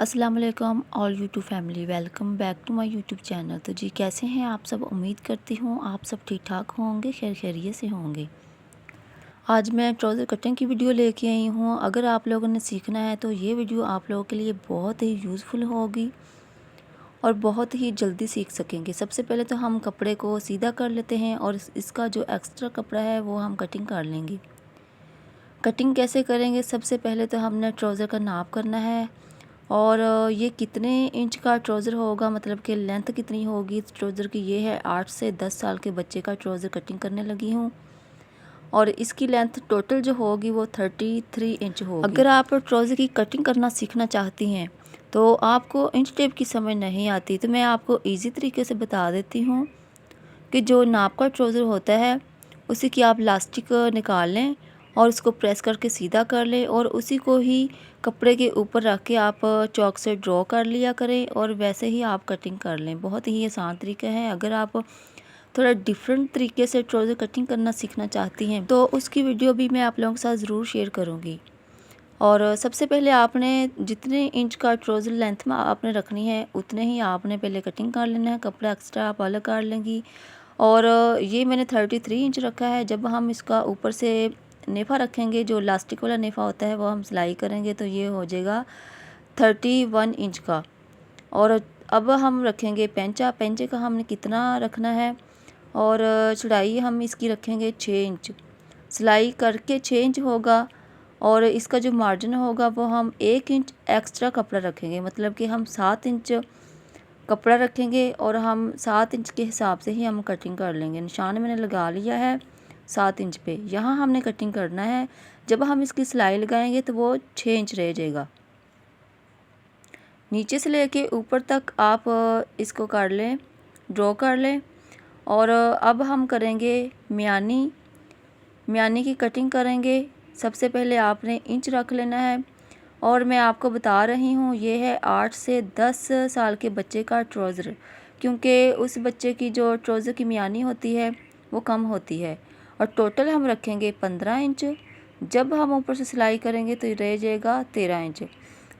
अस्सलाम वालेकुम all YouTube family, welcome back to my YouTube channel. तो जी कैसे हैं आप सब? उम्मीद करती हूँ आप सब ठीक ठाक होंगे, खैर खैरियत से होंगे। आज मैं ट्राउज़र कटिंग की वीडियो लेके आई हूँ। अगर आप लोगों ने सीखना है तो ये वीडियो आप लोगों के लिए बहुत ही यूज़फुल होगी और बहुत ही जल्दी सीख सकेंगे। सबसे पहले तो हम कपड़े को सीधा कर लेते हैं और इसका जो एक्स्ट्रा कपड़ा है वो हम कटिंग कर लेंगे। कटिंग कैसे करेंगे? सबसे पहले तो हमने ट्राउज़र का नाप करना है और ये कितने इंच का ट्राउज़र होगा, मतलब कि लेंथ कितनी होगी इस ट्राउज़र की। ये है 8 से 10 साल के बच्चे का ट्राउज़र कटिंग करने लगी हूँ और इसकी लेंथ टोटल जो होगी वो 33 इंच होगी। अगर आप ट्राउज़र की कटिंग करना सीखना चाहती हैं तो आपको इंच टेप की समझ नहीं आती, तो मैं आपको इजी तरीके से बता देती हूँ कि जो नाप का ट्राउज़र होता है उसी की आप लास्टिक निकाल लें और उसको प्रेस करके सीधा कर लें और उसी को ही कपड़े के ऊपर रख के आप चॉक से ड्रॉ कर लिया करें और वैसे ही आप कटिंग कर लें। बहुत ही आसान तरीका है। अगर आप थोड़ा डिफरेंट तरीके से ट्राउज़र कटिंग करना सीखना चाहती हैं तो उसकी वीडियो भी मैं आप लोगों के साथ ज़रूर शेयर करूँगी। और सबसे पहले आपने जितने इंच का ट्राउज़र लेंथ में आपने रखनी है उतने ही आपने पहले कटिंग कर लेना है। कपड़ा एक्स्ट्रा आप अलग कर लेंगी और ये मैंने 33 इंच रखा है। जब हम इसका ऊपर से नेफा रखेंगे, जो लास्टिक वाला नेफा होता है, वो हम सिलाई करेंगे तो ये हो जाएगा 31 इंच का। और अब हम रखेंगे पेंचा। पेंचे का हमने कितना रखना है और चौड़ाई हम इसकी रखेंगे 6 इंच। सिलाई करके 6 इंच होगा और इसका जो मार्जिन होगा वो हम 1 इंच एक्स्ट्रा कपड़ा रखेंगे, मतलब कि हम 7 इंच कपड़ा रखेंगे और हम 7 इंच के हिसाब से ही हम कटिंग कर लेंगे। निशान मैंने लगा लिया है 7 इंच पे। यहाँ हमने कटिंग करना है। जब हम इसकी सिलाई लगाएंगे तो वो 6 इंच रह जाएगा। नीचे से लेके ऊपर तक आप इसको कर लें, ड्रॉ कर लें। और अब हम करेंगे म्यानी की कटिंग करेंगे। सबसे पहले आपने इंच रख लेना है और मैं आपको बता रही हूँ ये है 8 से 10 साल के बच्चे का ट्राउज़र, क्योंकि उस बच्चे की जो ट्राउज़र की म्यानी होती है वो कम होती है। और टोटल हम रखेंगे 15 इंच। जब हम ऊपर से सिलाई करेंगे तो रह जाएगा 13 इंच।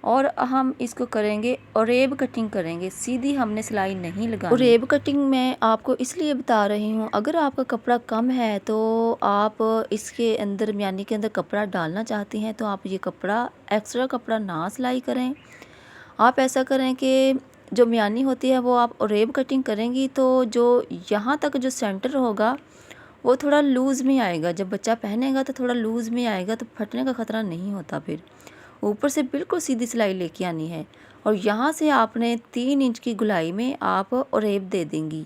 और हम इसको करेंगे ओरेब कटिंग करेंगे, सीधी हमने सिलाई नहीं लगानी। ओरेब कटिंग मैं आपको इसलिए बता रही हूँ, अगर आपका कपड़ा कम है तो आप इसके अंदर म्यानी के अंदर कपड़ा डालना चाहती हैं तो आप ये कपड़ा एक्स्ट्रा कपड़ा ना सिलाई करें। आप ऐसा करें कि जो म्यानी होती है वो आप ओरेब कटिंग करेंगी तो जो यहाँ तक जो सेंटर होगा वो थोड़ा लूज़ में आएगा। जब बच्चा पहनेगा तो थोड़ा लूज़ में आएगा तो फटने का ख़तरा नहीं होता। फिर ऊपर से बिल्कुल सीधी सिलाई लेके आनी है और यहाँ से आपने 3 इंच की गुलाई में आप ओरेब दे देंगी।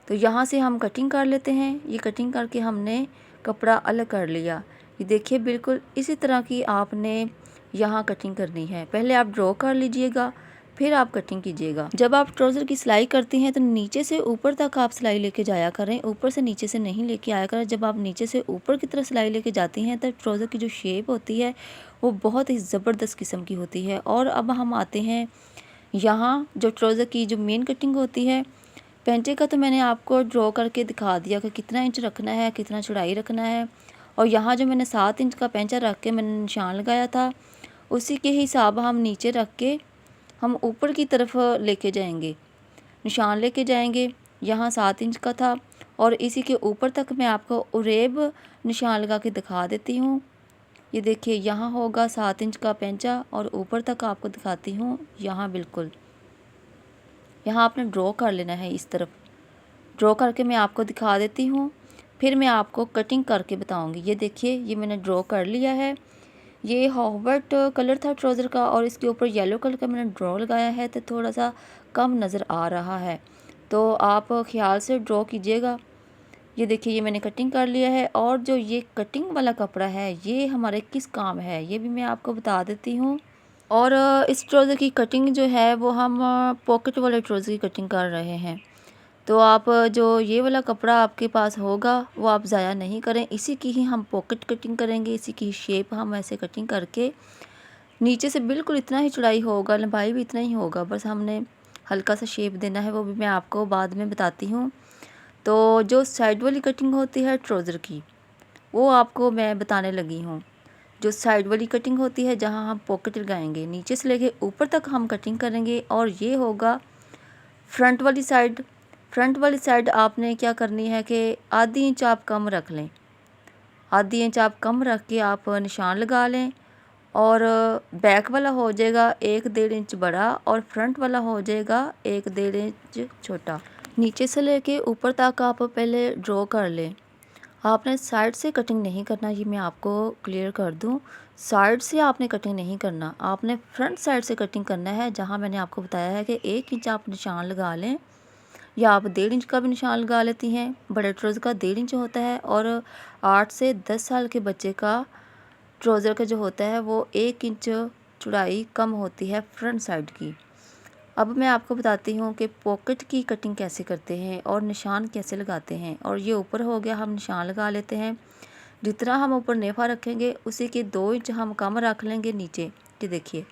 तो यहाँ से हम कटिंग कर लेते हैं। ये कटिंग करके हमने कपड़ा अलग कर लिया। ये देखिए बिल्कुल इसी तरह की आपने यहाँ कटिंग करनी है। पहले आप ड्रॉ कर लीजिएगा, फिर आप कटिंग कीजिएगा। जब आप ट्राउज़र की सिलाई करती हैं तो नीचे से ऊपर तक आप सिलाई लेके जाया करें, ऊपर से नीचे से नहीं लेके आया करें। जब आप नीचे से ऊपर की तरफ सिलाई लेके जाती हैं तो ट्राउज़र की जो शेप होती है वो बहुत ही ज़बरदस्त किस्म की होती है। और अब हम आते हैं यहाँ जो ट्राउज़र की जो मेन कटिंग होती है। पेंचे का तो मैंने आपको ड्रॉ करके दिखा दिया कि कितना इंच रखना है, कितना चौड़ाई रखना है। और यहाँ जो मैंने 7 इंच का पेंचा रख के मैंने निशान लगाया था उसी के हिसाब हम नीचे रख के हम ऊपर की तरफ लेके जाएंगे, निशान लेके जाएंगे। यहाँ 7 इंच का था और इसी के ऊपर तक मैं आपको ओरेब निशान लगा के दिखा देती हूँ। ये देखिए यहाँ होगा 7 इंच का पेंचा और ऊपर तक आपको दिखाती हूँ। यहाँ बिल्कुल यहाँ आपने ड्रॉ कर लेना है। इस तरफ ड्रॉ करके मैं आपको दिखा देती हूँ, फिर मैं आपको कटिंग करके बताऊँगी। ये देखिए ये मैंने ड्रॉ कर लिया है। ये हॉवर्ट कलर था ट्राउज़र का और इसके ऊपर येलो कलर का मैंने ड्रॉ लगाया है तो थोड़ा सा कम नज़र आ रहा है, तो आप ख्याल से ड्रॉ कीजिएगा। ये देखिए ये मैंने कटिंग कर लिया है। और जो ये कटिंग वाला कपड़ा है ये हमारे किस काम है ये भी मैं आपको बता देती हूँ। और इस ट्राउज़र की कटिंग जो है वो हम पॉकेट वाले ट्राउज़र की कटिंग कर रहे हैं। तो आप जो ये वाला कपड़ा आपके पास होगा वो आप ज़ाया नहीं करें, इसी की ही हम पॉकेट कटिंग करेंगे। इसी की शेप हम ऐसे कटिंग करके नीचे से बिल्कुल इतना ही चौड़ाई होगा, लंबाई भी इतना ही होगा, बस हमने हल्का सा शेप देना है, वो भी मैं आपको बाद में बताती हूँ। तो जो साइड वाली कटिंग होती है ट्राउज़र की वो आपको मैं बताने लगी हूँ। जो साइड वाली कटिंग होती है जहाँ हम पॉकेट लगाएंगे, नीचे से लेके ऊपर तक हम कटिंग करेंगे। और ये होगा फ्रंट वाली साइड। फ्रंट वाली साइड आपने क्या करनी है कि आधी इंच आप कम रख लें, आधी इंच आप कम रख के आप निशान लगा लें। और बैक वाला हो जाएगा 1-1.5 इंच बड़ा और फ्रंट वाला हो जाएगा 1-1.5 इंच छोटा। नीचे से लेके ऊपर तक आप पहले ड्रॉ कर लें। आपने साइड से कटिंग नहीं करना, ये मैं आपको क्लियर कर दूं। साइड से आपने कटिंग नहीं करना, आपने फ्रंट साइड से कटिंग करना है। जहां मैंने आपको बताया है कि 1 इंच आप निशान लगा लें, या आप 1.5 इंच का भी निशान लगा लेती हैं। बड़े ट्राउज़र का 1.5 इंच होता है और 8 से 10 साल के बच्चे का ट्राउज़र का जो होता है वो 1 इंच चौड़ाई कम होती है फ्रंट साइड की। अब मैं आपको बताती हूँ कि पॉकेट की कटिंग कैसे करते हैं और निशान कैसे लगाते हैं। और ये ऊपर हो गया, हम निशान लगा लेते हैं। जितना हम ऊपर नेफा रखेंगे उसी के 2 इंच हम कम रख लेंगे नीचे। ये देखिए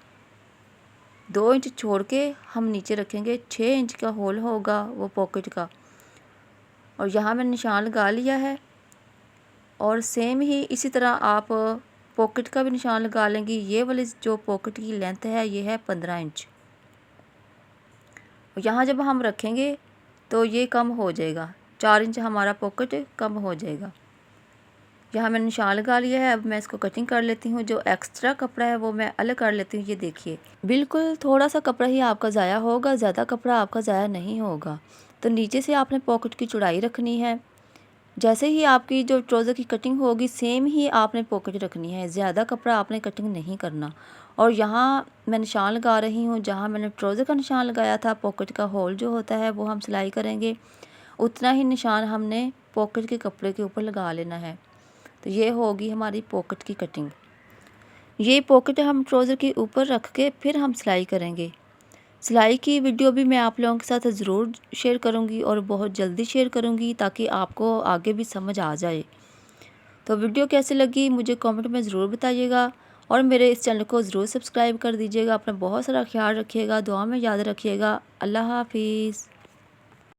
2 इंच छोड़ के हम नीचे रखेंगे, 6 इंच का होल होगा वो पॉकेट का। और यहाँ मैंने निशान लगा लिया है। और सेम ही इसी तरह आप पॉकेट का भी निशान लगा लेंगी। ये वाली जो पॉकेट की लेंथ है ये है 15 इंच। यहाँ जब हम रखेंगे तो ये कम हो जाएगा, 4 इंच हमारा पॉकेट कम हो जाएगा। यहाँ मैंने निशान लगा लिया है। अब मैं इसको कटिंग कर लेती हूँ। जो एक्स्ट्रा कपड़ा है वो मैं अलग कर लेती हूँ। ये देखिए बिल्कुल थोड़ा सा कपड़ा ही आपका ज़ाया होगा, ज़्यादा कपड़ा आपका ज़ाया नहीं होगा। तो नीचे से आपने पॉकेट की चौड़ाई रखनी है। जैसे ही आपकी जो ट्राउज़र की कटिंग होगी सेम ही आपने पॉकेट रखनी है, ज़्यादा कपड़ा आपने कटिंग नहीं करना। और यहाँ मैं निशान लगा रही हूँ, जहाँ मैंने ट्राउज़र का निशान लगाया था पॉकेट का होल जो होता है वो हम सिलाई करेंगे, उतना ही निशान हमने पॉकेट के कपड़े के ऊपर लगा लेना है। तो ये होगी हमारी पॉकेट की कटिंग। ये पॉकेट हम ट्राउज़र के ऊपर रख के फिर हम सिलाई करेंगे। सिलाई की वीडियो भी मैं आप लोगों के साथ ज़रूर शेयर करूंगी और बहुत जल्दी शेयर करूंगी ताकि आपको आगे भी समझ आ जाए। तो वीडियो कैसी लगी मुझे कमेंट में ज़रूर बताइएगा और मेरे इस चैनल को ज़रूर सब्सक्राइब कर दीजिएगा। अपना बहुत सारा ख्याल रखिएगा, दुआ में याद रखिएगा। अल्लाह हाफिज़।